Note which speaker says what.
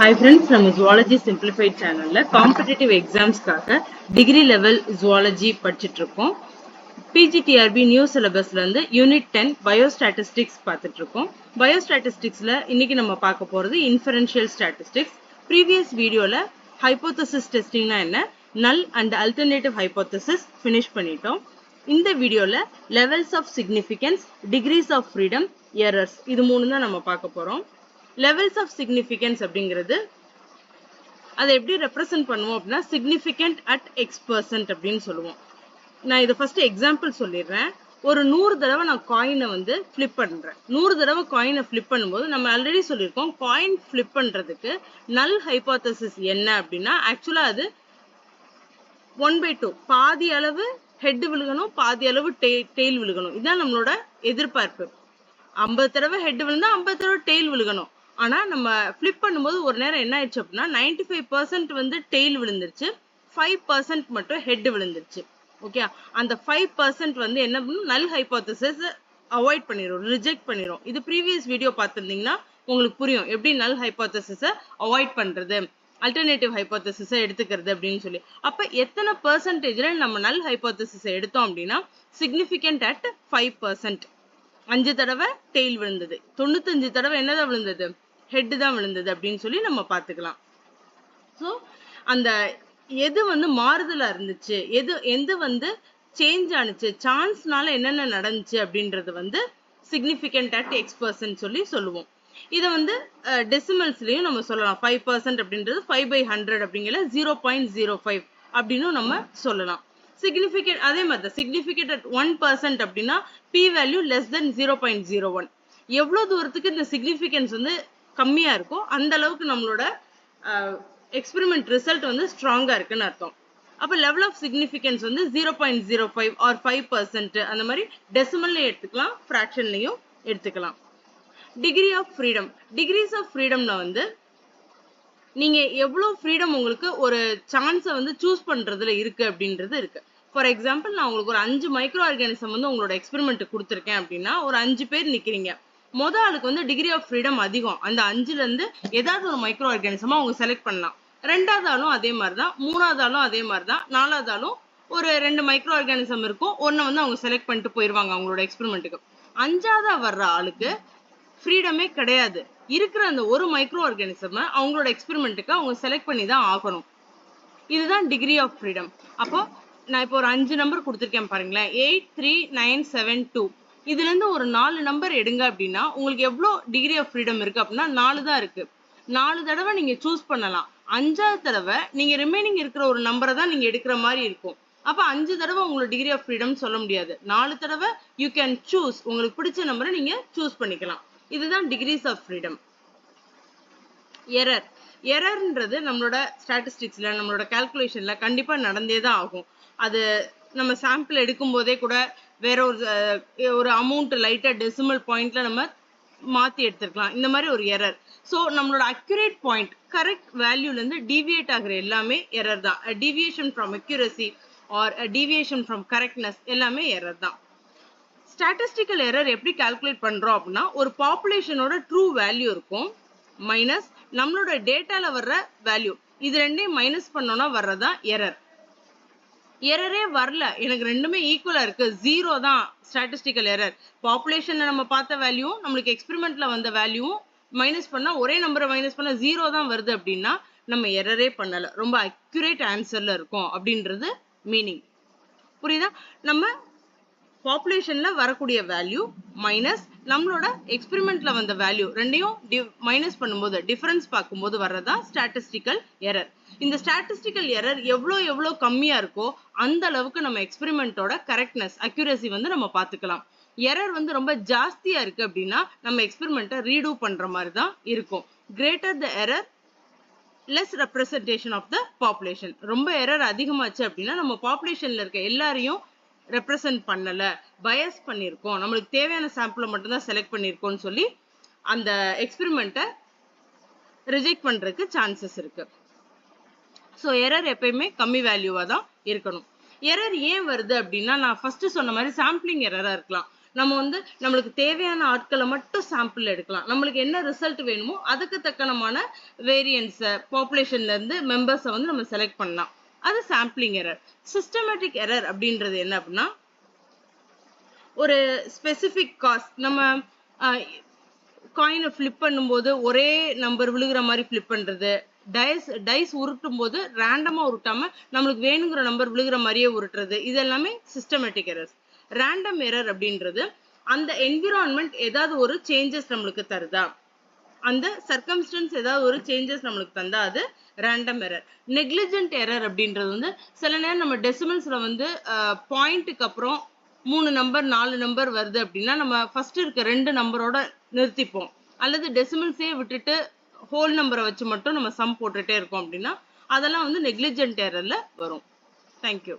Speaker 1: Hi friends, நம்ம Zoology Simplified சேனல்ல competitive எக்ஸாம்ஸ்க்காக degree level zoology படிச்சுட்டு இருக்கோம். பிஜிடிஆர்பி நியூ சிலபஸ்ல இருந்து யூனிட் 10 பயோஸ்டாட்டிஸ்டிக்ஸ் பார்த்துட்டு இருக்கோம். பயோஸ்டாட்டிஸ்டிக்ஸ்ல இன்னைக்கு நம்ம பார்க்க போறது இன்ஃபரன்ஷியல் ஸ்டாட்டிஸ்டிக்ஸ். ப்ரீவியஸ் வீடியோல ஹைபோதசிஸ் டெஸ்டிங்னா என்ன, null and alternative hypothesis finish பண்ணிட்டோம். இந்த வீடியோல levels of significance, degrees of freedom, errors இது மூணு தான் நம்ம பார்க்க போறோம். லெவல்ஸ் ஆஃப் சிக்னிஃபிகன்ஸ் அப்படிங்கிறது அதை எப்படி ரெப்ரசென்ட் பண்ணுவோம் அப்படின்னா சிக்னிஃபிகண்ட் அட் X% அப்படின்னு சொல்லுவோம். நான் இதை ஃபர்ஸ்ட் எக்ஸாம்பிள் சொல்லிடுறேன். ஒரு 100 தடவை நான் காயினை ஃபிளிப் பண்றேன். 100 தடவை காயினை ஃபிளிப் பண்ணும்போது நம்ம ஆல்ரெடி சொல்லியிருக்கோம், காயின் ஃபிளிப் பண்றதுக்கு நல் ஹைபோதசிஸ் என்ன அப்படின்னா ஆக்சுவலா அது 1/2 பாதி அளவு ஹெட் விழுகணும், பாதி அளவு டெய்ல் விழுகணும். இதுதான் நம்மளோட எதிர்பார்ப்பு. 50 தடவை ஹெட் விழுந்தா 50 தடவை டெய்ல் விழுகணும். ஆனா நம்ம ஃபிளிப் பண்ணும்போது ஒரு நேரம் என்ன ஆயிடுச்சு அப்படின்னா 95% டெய்ல் விழுந்துருச்சு, 5% மட்டும் ஹெட் விழுந்துருச்சு. ஓகே, அந்த 5% என்ன பண்ணும், நல் ஹைபோதசிஸ் அவாய்ட் பண்ணிரும், ரிஜெக்ட் பண்ணிரும். இது ப்ரீவியஸ் வீடியோ பார்த்திருந்தீங்கன்னா உங்களுக்கு புரியும் எப்படி நல் ஹைபோதசிஸை அவாய்ட் பண்றது, அல்டர்னேட்டிவ் ஹைபோதசிஸை எடுத்துக்கிறது அப்படின்னு சொல்லி. அப்ப எத்தனை பெர்சன்டேஜ்ல நம்ம நல் ஹைபோதசிஸை எடுத்தோம் அப்படின்னா சிக்னிஃபிகண்ட் அட் 5%. 5 தடவை டெய்ல் விழுந்தது, 95 தடவை என்னதான் விழுந்தது, ஹெட் தான் விழுந்தது அப்படின்னு சொல்லி நம்ம பார்த்துக்கலாம். ஸோ அந்த எது மாறுதலா இருந்துச்சு, எது சேஞ்ச் ஆனிச்சு, சான்ஸ்னால என்னென்ன நடந்துச்சு அப்படின்றது சிக்னிஃபிகண்ட் அட் X% சொல்லி சொல்லுவோம். இதை டெசிமல்ஸ்லயும் நம்ம சொல்லலாம். 5% அப்படின்றது 5/100 அப்படிங்கிற 0.05 அப்படின்னு நம்ம சொல்லலாம். சிக்னிஃபிகண்ட் அதே மாதிரி சிக்னிஃபிகண்ட் அட் 1% அப்படின்னா p வேல்யூ லெஸ் தென் 0.01. எவ்வளவு தூரத்துக்கு இந்த சிக்னிஃபிகன்ஸ் கம்மியா இருக்கோ அந்த அளவுக்கு நம்மளோட எக்ஸ்பெரிமெண்ட் ரிசல்ட் ஸ்ட்ராங்கா இருக்குன்னு அர்த்தம். அப்ப லெவல் ஆஃப் சிக்னிஃபிகன்ஸ் 0.05 ஆர் 5% அந்த மாதிரி டெசிமல்லையும் எடுத்துக்கலாம், ஃபிராக்ஷன்லையும் எடுத்துக்கலாம். Degree of freedom, degrees of ஃப்ரீடம்ல நீங்க எவ்வளவு ஃப்ரீடம் உங்களுக்கு ஒரு சான்ஸை சூஸ் பண்றதுல இருக்கு அப்படின்றது இருக்கு. ஃபார் எக்ஸாம்பிள், நான் உங்களுக்கு ஒரு 5 மைக்ரோ ஆர்கானிசம் உங்களோட எக்ஸ்பெரிமெண்ட் கொடுத்துருக்கேன் அப்படின்னா ஒரு 5 பேர் நிக்கிறீங்க. மொதல் ஆளுக்கு டிகிரி ஆஃப் ஃப்ரீடம் அதிகம். அந்த 5ல இருந்து ஏதாவது ஒரு மைக்ரோ ஆர்கானிசமா அவங்க செலக்ட் பண்ணலாம். 2வது ஆளும் அதே மாதிரிதான், 3வது ஆளும் அதே மாதிரிதான், 4வது ஆளும் ஒரு 2 மைக்ரோ ஆர்கானிசம் இருக்கும், ஒன்னு அவங்க செலக்ட் பண்ணிட்டு போயிருவாங்க அவங்களோட எக்ஸ்பெரிமெண்ட்டுக்கு. 5வது வர்ற ஆளுக்கு ஃப்ரீடமே கிடையாது. இருக்கிற அந்த ஒரு மைக்ரோ ஆர்கானிசம் அவங்களோட எக்ஸ்பெரிமெண்ட்டுக்கு அவங்க செலக்ட் பண்ணி தான் ஆகணும். இதுதான் டிகிரி ஆஃப் ஃப்ரீடம். அப்போ நான் இப்போ ஒரு 5 நம்பர் கொடுத்துருக்கேன் பாருங்களேன், 8, 3, 9, 7, 2. இதுல இருந்து ஒரு 4 நம்பர் எடுங்க அப்படின்னா உங்களுக்கு எவ்வளவு டிகிரி ஆஃப் ஃப்ரீடம் இருக்கு அப்படின்னா 4 தான் இருக்கு. 4 தடவை நீங்க சூஸ் பண்ணலாம். 5வது தடவை நீங்க ரிமைனிங் இருக்கிற ஒரு நம்பரை தான் நீங்க எடுக்கிற மாதிரி இருக்கும். அப்ப 5 தடவை உங்களோட டிகிரி ஆஃப் ஃப்ரீடம் சொல்ல முடியாது. 4 தடவை யூ கேன் சூஸ், உங்களுக்கு பிடிச்ச நம்பரை நீங்க சூஸ் பண்ணிக்கலாம். இதுதான் டிகிரிஸ் ஆஃப் ஃப்ரீடம். எரர், எரர்ன்றது நம்மளோட ஸ்டாட்டிஸ்டிக்ஸ்ல நம்மளோட கால்குலேஷன்ல கண்டிப்பா நடந்தே தான் ஆகும். அது நம்ம சாம்பிள் எடுக்கும் போதே கூட வேற ஒரு அமௌண்ட் லைட்டா டெசிமல் பாயிண்ட்ல நம்ம மாத்தி எடுத்துக்கலாம். இந்த மாதிரி ஒரு எரர். ஸோ நம்மளோட அக்யூரேட் பாயிண்ட், கரெக்ட் வேல்யூல இருந்து டீவியேட் ஆகுற எல்லாமே எரர் தான். Deviation from accuracy or deviation from correctness எல்லாமே எரர் தான். ஸ்டாட்டிஸ்டிக்கல் எரர் எப்படி கால்குலேட் பண்றோம் அப்படின்னா ஒரு பாப்புலேஷனோட ட்ரூ வேல்யூ இருக்கும் மைனஸ் நம்மளோட டேட்டால வர்ற வேல்யூ, இது ரெண்டையும் மைனஸ் பண்ணோம்னா வர்றதா எரர். எரரே வரல, எனக்கு ரெண்டுமே ஈக்குவலா இருக்கு, 0 தான் ஸ்டாட்டிஸ்டிக்கல் எரர். பாப்புலேஷன்ல நம்ம பார்த்த வேல்யூ நம்மளுக்கு எக்ஸ்பெரிமெண்ட்ல வந்த வேல்யூவும் மைனஸ் பண்ணா ஒரே நம்பரை மைனஸ் பண்ணா 0 தான் வருது அப்படின்னா நம்ம எரரே பண்ணல, ரொம்ப அக்யூரேட் ஆன்சர்ல இருக்கும் அப்படின்றது மீனிங். புரியுதா? நம்ம பாப்புலேஷன்ல வரக்கூடிய வேல்யூ மைனஸ் நம்மளோட எக்ஸ்பெரிமெண்ட்ல வந்த வேல்யூ ரெண்டையும் மைனஸ் பண்ணும்போது டிஃபரன்ஸ் பார்க்கும்போது வர்றதா ஸ்டாட்டிஸ்டிக்கல் எரர். இந்த ஸ்டாட்டிஸ்டிக்கல் எரர் எவ்வளோ கம்மியா இருக்கோ அந்த அளவுக்கு நம்ம எக்ஸ்பெரிமெண்டோட கரெக்ட்னஸ், அக்யூரசி நம்ம பார்த்துக்கலாம். எரர் ரொம்ப ஜாஸ்தியா இருக்கு அப்படின்னா நம்ம எக்ஸ்பெரிமெண்ட்டை ரீடூ பண்ற மாதிரி தான் இருக்கும். Greater the error less representation of the population. ரொம்ப எரர் அதிகமாச்சு அப்படின்னா நம்ம பாப்புலேஷன்ல இருக்க எல்லாரையும் ரெப்ரசன்ட் பண்ணல, பயஸ் பண்ணியிருக்கோம், நம்மளுக்கு தேவையான சாம்பிளை மட்டும்தான் செலக்ட் பண்ணியிருக்கோம்னு சொல்லி அந்த எக்ஸ்பெரிமெண்ட்டை ரிஜெக்ட் பண்றதுக்கு சான்சஸ் இருக்கு. ஸோ எரர் எப்பயுமே கம்மி வேல்யூவா தான் இருக்கணும். எரர் ஏன் வருது அப்படின்னா நான் ஃபர்ஸ்ட் சொன்ன மாதிரி சாம்பிளிங் எரரா இருக்கலாம். நம்ம வந்து நம்மளுக்கு தேவையான ஆட்களை மட்டும் சாம்பிள் எடுக்கலாம். நம்மளுக்கு என்ன ரிசல்ட் வேணுமோ அதுக்கு தக்கனமான வேரியன்ஸ் பாப்புலேஷன்ல இருந்து மெம்பர்ஸை வந்து நம்ம செலக்ட் பண்ணலாம். அது சாம்பிளிங் எரர். சிஸ்டமேட்டிக் எரர் அப்படின்றது என்ன அப்படின்னா, ஒரு ஸ்பெசிபிக் காஸ்ட் நம்ம காயினை ஃபிளிப் பண்ணும்போது ஒரே நம்பர் விழுகிற மாதிரி ஃபிளிப் பண்றது, டைஸ் உருட்டும் போது ரேண்டமா உருட்டாம நம்மளுக்கு வேணுங்கிற நம்பர் விழுகிற மாதிரியே உருட்டுறது, இது எல்லாமே சிஸ்டமேட்டிக் எரர்ஸ். ரேண்டம் எரர் அப்படின்றது அந்த என்விரான்மெண்ட் ஏதாவது ஒரு சேஞ்சஸ் நம்மளுக்கு தருதா, அந்த சர்க்கம்ஸ்டன்ஸ் ஏதாவது ஒரு சேஞ்சஸ் நம்மளுக்கு தந்தா அது ரேண்டம் எரர். நெக்லிஜென்ட் எரர் அப்படின்றது வந்து சில நேரம் நம்ம டெசிமல்ஸ்ல வந்து பாயிண்ட்டுக்கு அப்புறம் 3 நம்பர் 4 நம்பர் வருது அப்படின்னா நம்ம ஃபர்ஸ்ட் இருக்க 2 நம்பரோட நிறுத்திப்போம். அல்லது டெசிமல்ஸே விட்டுட்டு ஹோல் நம்பரை வச்சு மட்டும் நம்ம சம் போட்டுட்டே இருக்கோம் அப்படின்னா அதெல்லாம் வந்து நெக்லிஜென்ட் எரர்ல வரும். தேங்க்யூ.